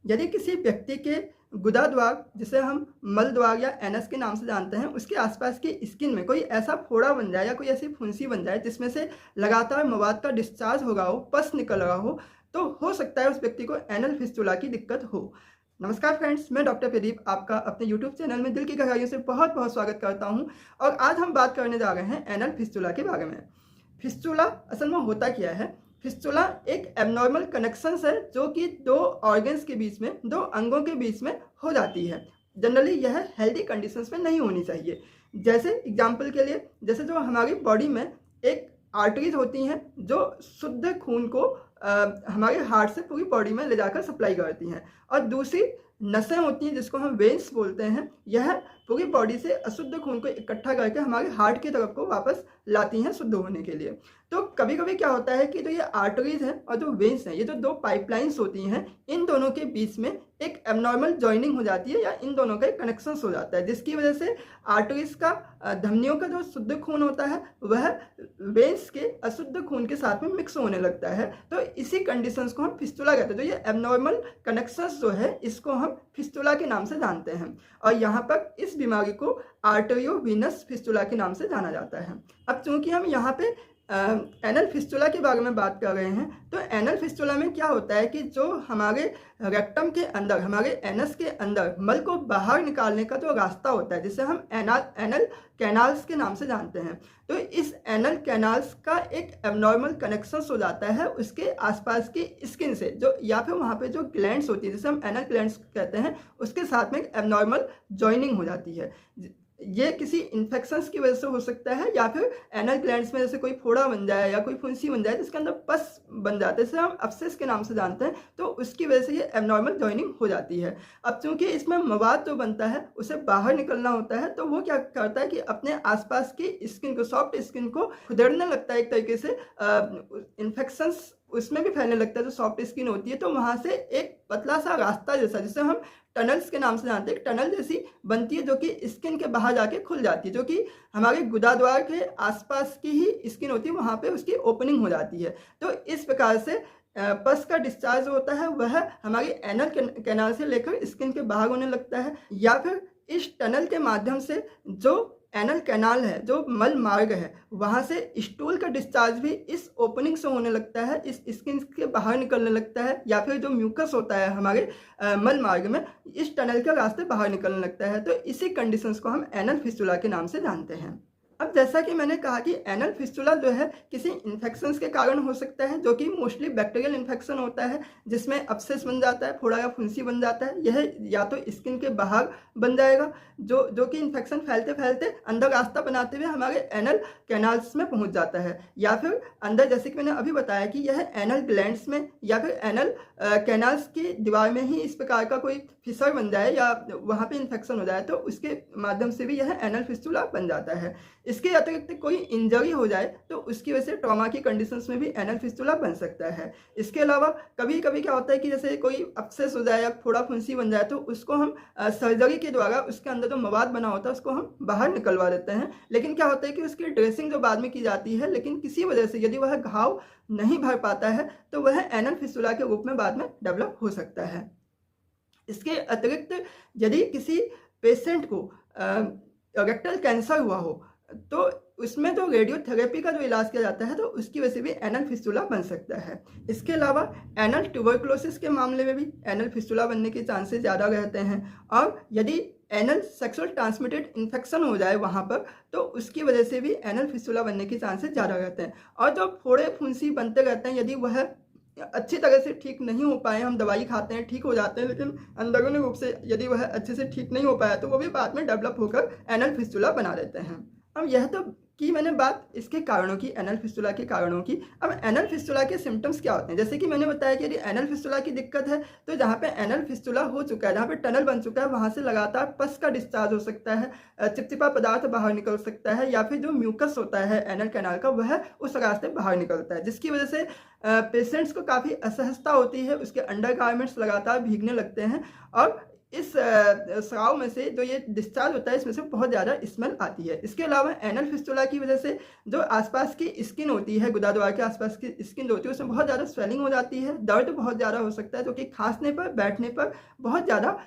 यदि किसी व्यक्ति के गुदा द्वार, जिसे हम मल द्वार या एनस के नाम से जानते हैं, उसके आसपास की स्किन में कोई ऐसा फोड़ा बन जाए या कोई ऐसी फुंसी बन जाए जिसमें से लगातार मवाद का डिस्चार्ज हो रहा हो, पस निकल रहा हो, तो हो सकता है उस व्यक्ति को एनल फिस्टुला की दिक्कत हो। नमस्कार फ्रेंड्स, मैं डॉक्टर प्रदीप आपका अपने यूट्यूब चैनल में दिल की गहराइयों से बहुत बहुत स्वागत करता हूं। और आज हम बात करने जा रहे हैं एनल फिस्टुला के बारे में। फिस्टुला असल में होता क्या है? फिस्टुला एक एबनॉर्मल कनेक्शन है जो कि दो ऑर्गन्स के बीच में, दो अंगों के बीच में हो जाती है। जनरली यह हेल्दी कंडीशंस में नहीं होनी चाहिए। जैसे एग्जांपल के लिए, जैसे जो हमारी बॉडी में एक आर्टरीज होती हैं जो शुद्ध खून को हमारे हार्ट से पूरी बॉडी में ले जाकर सप्लाई करती हैं, और दूसरी नसें होती हैं जिसको हम वेन्स बोलते हैं। यह पूरी बॉडी से अशुद्ध खून को इकट्ठा करके हमारे हार्ट की तरफ को वापस लाती हैं शुद्ध होने के लिए। तो कभी कभी क्या होता है कि जो ये आर्टरीज हैं और जो वेन्स हैं, ये जो दो पाइपलाइंस होती हैं, इन दोनों के बीच में एक एबनॉर्मल जॉइनिंग हो जाती है या इन दोनों का एक कनेक्शन हो जाता है, जिसकी वजह से आर्टरीज का, धमनियों का जो शुद्ध खून होता है वह वेन्स के अशुद्ध खून के साथ में मिक्स होने लगता है। तो इसी कंडीशंस को हम फिस्टुला कहते हैं। तो ये एबनॉर्मल कनेक्शंस जो है इसको हम फिस्टुला के नाम से जानते हैं, और यहाँ पर इस बीमारी को आर्टेरियोवेनस फिस्टुला के नाम से जाना जाता है। अब चूंकि हम यहाँ पे एनल फिस्टुला के बारे में बात कर रहे हैं, तो एनल फिस्टुला में क्या होता है कि जो हमारे रेक्टम के अंदर, हमारे एनस के अंदर मल को बाहर निकालने का जो रास्ता होता है, जिसे हम एनल कैनाल्स के नाम से जानते हैं, तो इस एनल कैनाल्स का एक एबनॉर्मल कनेक्शन हो जाता है उसके आसपास की स्किन से, जो या फिर वहाँ पे जो ग्लैंड्स होती है जिसे हम एनल ग्लैंड्स कहते हैं, उसके साथ में एक एबनॉर्मल जॉइनिंग हो जाती है। ये किसी इन्फेक्शंस की वजह से हो सकता है, या फिर एनल ग्लैंड्स में जैसे कोई फोड़ा बन जाए या कोई फुंसी बन जाए जिसके अंदर पस बन जाते हैं, जिसे हम अब्सेस के नाम से जानते हैं, तो उसकी वजह से ये एबनॉर्मल जॉइनिंग हो जाती है। अब चूंकि इसमें मवाद जो बनता है उसे बाहर निकलना होता है, तो वो क्या करता है कि अपने आसपास की स्किन को, सॉफ्ट स्किन को खुदेड़ने लगता है एक तरीके से। इन्फेक्शंस उसमें भी फैलने लगता है जो सॉफ्ट स्किन होती है, तो वहां से एक पतला सा रास्ता जैसा, जिसे हम टनल्स के नाम से जानते हैं, एक टनल जैसी बनती है जो कि स्किन के बाहर जाके खुल जाती है, जो कि हमारे गुदाद्वार के आसपास की ही स्किन होती है, वहां पे उसकी ओपनिंग हो जाती है। तो इस प्रकार से पस का डिस्चार्ज होता है वह हमारी एनल कैनाल से लेकर स्किन के बाहर होने लगता है, या फिर इस टनल के माध्यम से जो एनल कैनाल है, जो मल मार्ग है, वहां से स्टूल का डिस्चार्ज भी इस ओपनिंग से होने लगता है, इस स्किन के बाहर निकलने लगता है, या फिर जो म्यूकस होता है हमारे मल मार्ग में, इस टनल के रास्ते बाहर निकलने लगता है। तो इसी कंडीशंस को हम एनल फिस्टुला के नाम से जानते हैं। अब जैसा कि मैंने कहा कि एनल फिस्टुला जो है किसी इन्फेक्शंस के कारण हो सकता है, जो कि मोस्टली बैक्टीरियल इन्फेक्शन होता है, जिसमें अब्सेस बन जाता है, फोड़ा या फुंसी बन जाता है। यह या तो स्किन के बाहर बन जाएगा, जो कि इन्फेक्शन फैलते फैलते अंदर रास्ता बनाते हुए हमारे एनल कैनाल्स में पहुंच जाता है, या फिर अंदर, जैसे कि मैंने अभी बताया कि यह एनल ग्लैंड्स में या फिर एनल कैनाल्स की दीवार में ही इस प्रकार का कोई फिसर बन जाए या वहाँ पे इन्फेक्शन हो जाए, तो उसके माध्यम से भी यह एनल फिस्टुला बन जाता है। इसके अतिरिक्त कोई इंजरी हो जाए तो उसकी वजह से ट्रॉमा की कंडीशंस में भी एनल फिस्टुला बन सकता है। इसके अलावा कभी कभी क्या होता है कि जैसे कोई अब्सेस हो जाए या फोड़ा फुंसी बन जाए, तो उसको हम सर्जरी के द्वारा उसके अंदर जो मवाद बना होता है उसको हम बाहर निकलवा देते हैं। लेकिन क्या होता है कि उसकी ड्रेसिंग जो बाद में की जाती है, लेकिन किसी वजह से यदि वह घाव नहीं भर पाता है तो वह एनल फिस्टुला के रूप में बाद में डेवलप हो सकता है। इसके अतिरिक्त यदि किसी पेशेंट को रेक्टल कैंसर हुआ हो, तो उसमें तो रेडियोथेरेपी का जो इलाज किया जाता है, तो उसकी वजह से भी एनल फिस्टुला बन सकता है। इसके अलावा एनल ट्यूबरकुलोसिस के मामले में भी एनल फिस्टुला बनने के चांसेस ज़्यादा रहते हैं, और यदि एनल सेक्सुअल ट्रांसमिटेड इन्फेक्शन हो जाए वहाँ पर, तो उसकी वजह से भी एनल फिस्टुला बनने के चांसेस ज़्यादा रहते हैं। और जो फोड़े फुंसी बनते रहते हैं, यदि वह अच्छी तरह से ठीक नहीं हो पाए, हम दवाई खाते हैं, ठीक हो जाते हैं, लेकिन अंदरूनी रूप से यदि वह अच्छे से ठीक नहीं हो पाया, तो वो भी बाद में डेवलप होकर एनल फिस्टुला बना देते हैं। अब यह तो कि मैंने बात इसके कारणों की, एनल फिस्टुला के कारणों की। अब एनल फिस्टुला के सिम्टम्स क्या होते हैं? जैसे कि मैंने बताया कि यदि एनल फिस्टुला की दिक्कत है, तो जहाँ पे एनल फिस्टुला हो चुका है, जहाँ पे टनल बन चुका है, वहाँ से लगातार पस का डिस्चार्ज हो सकता है, चिपचिपा पदार्थ बाहर निकल सकता है, या फिर जो म्यूकस होता है एनल कैनाल का वह उस रास्ते बाहर निकलता है, जिसकी वजह से पेशेंट्स को काफ़ी असहजता होती है, उसके अंडर गारमेंट्स लगातार भीगने लगते हैं, और इस स्राव में से जो ये डिस्चार्ज होता है इसमें से बहुत ज़्यादा स्मेल आती है। इसके अलावा एनल फिस्टुला की वजह से जो आसपास की स्किन होती है, गुदा द्वार के आसपास की स्किन जो होती है उसमें बहुत ज़्यादा स्वेलिंग हो जाती है, दर्द बहुत ज़्यादा हो सकता है जो कि खांसने पर, बैठने पर बहुत ज़्यादा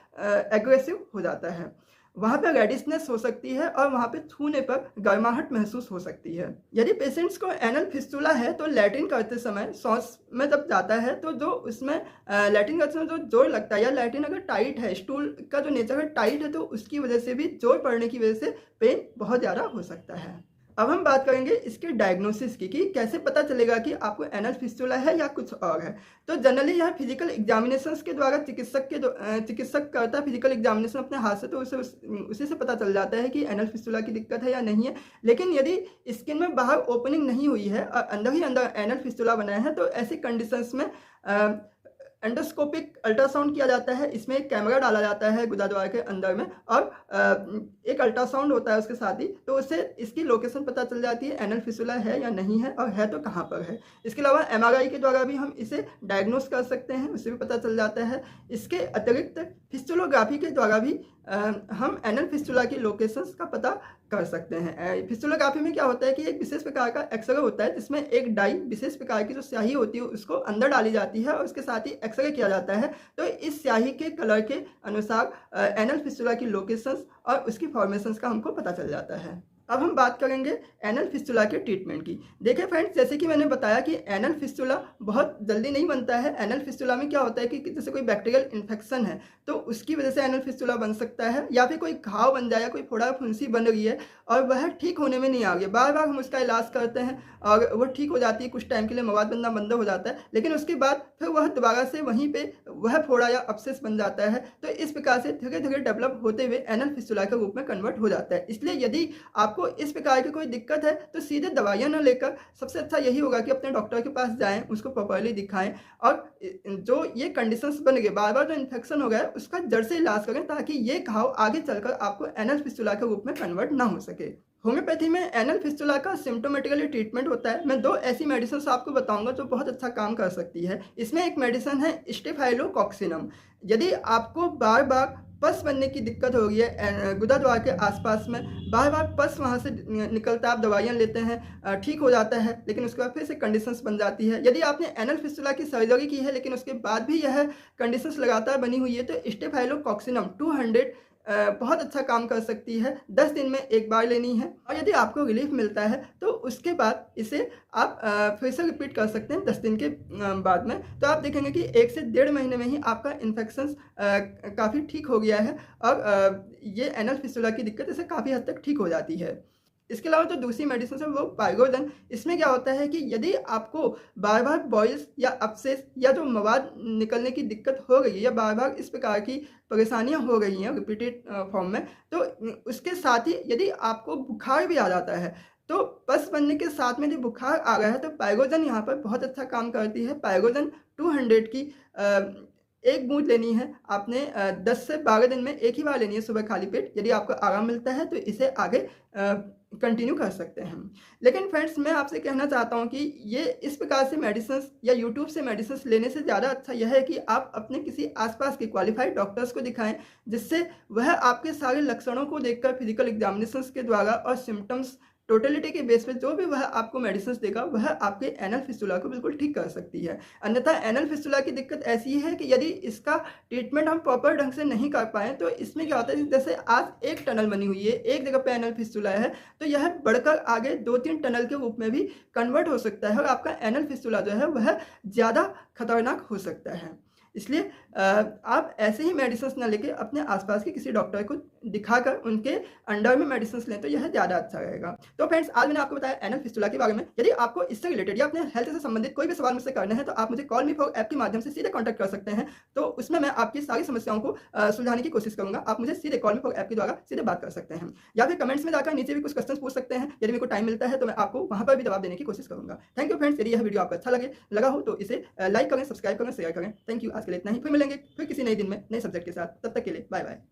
एग्रेसिव हो जाता है। वहाँ पे रेडिशनेस हो सकती है और वहाँ पे छूने पर गर्माहट महसूस हो सकती है। यदि पेशेंट्स को एनल फिस्टुला है तो लैट्रिन करते समय सांस में जब जाता है तो जो उसमें लैट्रिन करते समय जो जोर लगता है, या लैट्रिन अगर टाइट है, स्टूल का जो नेचर है टाइट है, तो उसकी वजह से भी जोर पड़ने की वजह से पेन बहुत ज़्यादा हो सकता है। अब हम बात करेंगे इसके डायग्नोसिस की कि कैसे पता चलेगा कि आपको एनल फिस्टुला है या कुछ और है। तो जनरली यह फिजिकल एग्जामिनेशंस के द्वारा चिकित्सक करता है फिजिकल एग्जामिनेशन अपने हाथ से, तो उसी से पता चल जाता है कि एनल फिस्टुला की दिक्कत है या नहीं है। लेकिन यदि स्किन में बाहर ओपनिंग नहीं हुई है और अंदर ही अंदर एनल फिस्टुला बना है, तो ऐसी कंडीशंस में एंडोस्कोपिक अल्ट्रासाउंड किया जाता है। इसमें एक कैमरा डाला जाता है गुदा द्वार के अंदर में और एक अल्ट्रासाउंड होता है उसके साथ ही, तो उससे इसकी लोकेशन पता चल जाती है एनल फिस्टुला है या नहीं है, और है तो कहाँ पर है। इसके अलावा एमआरआई के द्वारा भी हम इसे डायग्नोस कर सकते हैं, उससे भी पता चल जाता है। इसके अतिरिक्त फिस्टुलोग्राफी के द्वारा भी हम एनल फिस्टुला की लोकेशंस का पता कर सकते हैं। फिस्टुलोग्राफी में क्या होता है कि एक विशेष प्रकार का एक्सरे होता है जिसमें एक डाई विशेष प्रकार की जो स्याही होती है उसको अंदर डाली जाती है और उसके साथ ही एक्सरे किया जाता है। तो इस स्याही के कलर के अनुसार एनल फिस्टुला की लोकेशंस और उसकी फॉर्मेशंस का हमको पता चल जाता है। अब हम बात करेंगे एनल फिस्टुला के ट्रीटमेंट की। देखिए फ्रेंड्स, जैसे कि मैंने बताया कि एनल फिस्टुला बहुत जल्दी नहीं बनता है। एनल फिस्टुला में क्या होता है कि जैसे कोई बैक्टीरियल इन्फेक्शन है तो उसकी वजह से एनल फिस्टुला बन सकता है, या फिर कोई घाव बन जाए या कोई फोड़ा फुंसी बन रही है और वह ठीक होने में नहीं आ रही है। बार बार हम उसका इलाज करते हैं और वो ठीक हो जाती है, कुछ टाइम के लिए मवाद बनना बंद हो जाता है, लेकिन उसके बाद फिर वह दोबारा से वहीं पे वह फोड़ा या अपसेस बन जाता है। तो इस प्रकार से धीरे धीरे डेवलप होते हुए एनल फिस्टुला के रूप में कन्वर्ट हो जाता है। इसलिए यदि आपको इस प्रकार की कोई दिक्कत है तो सीधे दवाइयां न लेकर सबसे अच्छा यही होगा कि अपने डॉक्टर के पास जाएं, उसको प्रॉपर्ली दिखाएं और जो ये कंडीशंस बन गए, बार बार जो इन्फेक्शन हो गया है उसका जड़ से इलाज करें, ताकि ये घाव आगे चलकर आपको एनल फिस्टुला के रूप में कन्वर्ट ना हो सके। होम्योपैथी में एनल फिस्टुला का सिम्टोमेटिकली ट्रीटमेंट होता है। मैं 2 ऐसी मेडिसिन आपको बताऊंगा जो बहुत अच्छा काम कर सकती है। इसमें एक मेडिसिन है स्टेफाइलोकॉक्सिनम। यदि आपको बार बार पस बनने की दिक्कत हो रही है गुदा द्वार के आसपास में, बार बार पस वहाँ से निकलता है, आप दवाइयाँ लेते हैं, ठीक हो जाता है, लेकिन उसके बाद फिर से कंडीशंस बन जाती है। यदि आपने एनल फिस्टुला की सर्जरी की है लेकिन उसके बाद भी यह कंडीशंस लगातार बनी हुई है, तो स्टेफाइलोकॉक्सिनम 200 बहुत अच्छा काम कर सकती है। 10 दिन में एक बार लेनी है और यदि आपको रिलीफ मिलता है तो उसके बाद इसे आप फिर से रिपीट कर सकते हैं 10 दिन के बाद में। तो आप देखेंगे कि 1 से 1.5 महीने में ही आपका इन्फेक्शन काफ़ी ठीक हो गया है और ये एनल फिस्टुला की दिक्कत इससे काफ़ी हद तक ठीक हो जाती है। इसके अलावा जो दूसरी मेडिसिन है वो पाइरोजन। इसमें क्या होता है कि यदि आपको बार बार बॉयल्स या अपसेस या जो मवाद निकलने की दिक्कत हो गई है या बार बार इस प्रकार की परेशानियां हो गई हैं रिपीटेड फॉर्म में, तो उसके साथ ही यदि आपको बुखार भी आ जाता है, तो पस बनने के साथ में यदि बुखार आ गया है तो पाइरोजन यहाँ पर बहुत अच्छा काम करती है। पाइरोजन 200 की एक बूंद लेनी है आपने, 10 से 12 दिन में एक ही बार लेनी है सुबह खाली पेट। यदि आपको आराम मिलता है तो इसे आगे कंटिन्यू कर सकते हैं। लेकिन फ्रेंड्स, मैं आपसे कहना चाहता हूं कि ये इस प्रकार से मेडिसिन या यूट्यूब से मेडिसिन लेने से ज़्यादा अच्छा यह है कि आप अपने किसी आसपास के क्वालिफाइड डॉक्टर्स को दिखाएं, जिससे वह आपके सारे लक्षणों को देखकर फिजिकल एग्जामिनेशंस के द्वारा और सिम्टम्स टोटलिटी के बेस पे जो भी वह आपको मेडिसिन देगा वह आपके एनल फिस्टुला को बिल्कुल ठीक कर सकती है। अन्यथा एनल फिस्टुला की दिक्कत ऐसी है कि यदि इसका ट्रीटमेंट हम प्रॉपर ढंग से नहीं कर पाए तो इसमें क्या होता है, जैसे आज एक टनल बनी हुई है, एक जगह पे एनल फिस्टुला है, तो यह बढ़कर आगे 2-3 टनल के रूप में भी कन्वर्ट हो सकता है और आपका एनल फिस्टुला जो है वह ज़्यादा खतरनाक हो सकता है। इसलिए आप ऐसे ही मेडिसिन ना लेके अपने आसपास के किसी डॉक्टर को दिखाकर उनके अंडर में मेडिसिन लें तो यह ज़्यादा अच्छा रहेगा। तो फ्रेंड्स, आज मैंने आपको बताया एनल फिस्टुला के बारे में। यदि आपको इससे रिलेटेड या अपने हेल्थ से संबंधित कोई भी सवाल मुझसे करना है तो आप मुझे कॉल मी फॉर ऐप के माध्यम से सीधे कॉन्टैक्ट कर सकते हैं। तो उसमें मैं आपकी सारी समस्याओं को सुलझाने की कोशिश करूंगा। आप मुझे सीधे कॉल मी फॉर ऐप के द्वारा सीधे बात कर सकते हैं, या फिर कमेंट्स में जाकर नीचे भी कुछ क्वेश्चन पूछ सकते हैं। यदि मेरे को टाइम मिलता है तो मैं आपको वहां पर भी जवाब देने की कोशिश करूंगा। Thank you friends. यदि यह वीडियो आपको अच्छा लगा हो तो इसे लाइक करें, सब्सक्राइब करें, शेयर करें। Thank you. आज के लिए इतना ही, फिर मिलेंगे फिर किसी नए दिन में नए सब्जेक्ट के साथ। तब तक के लिए बाय बाय।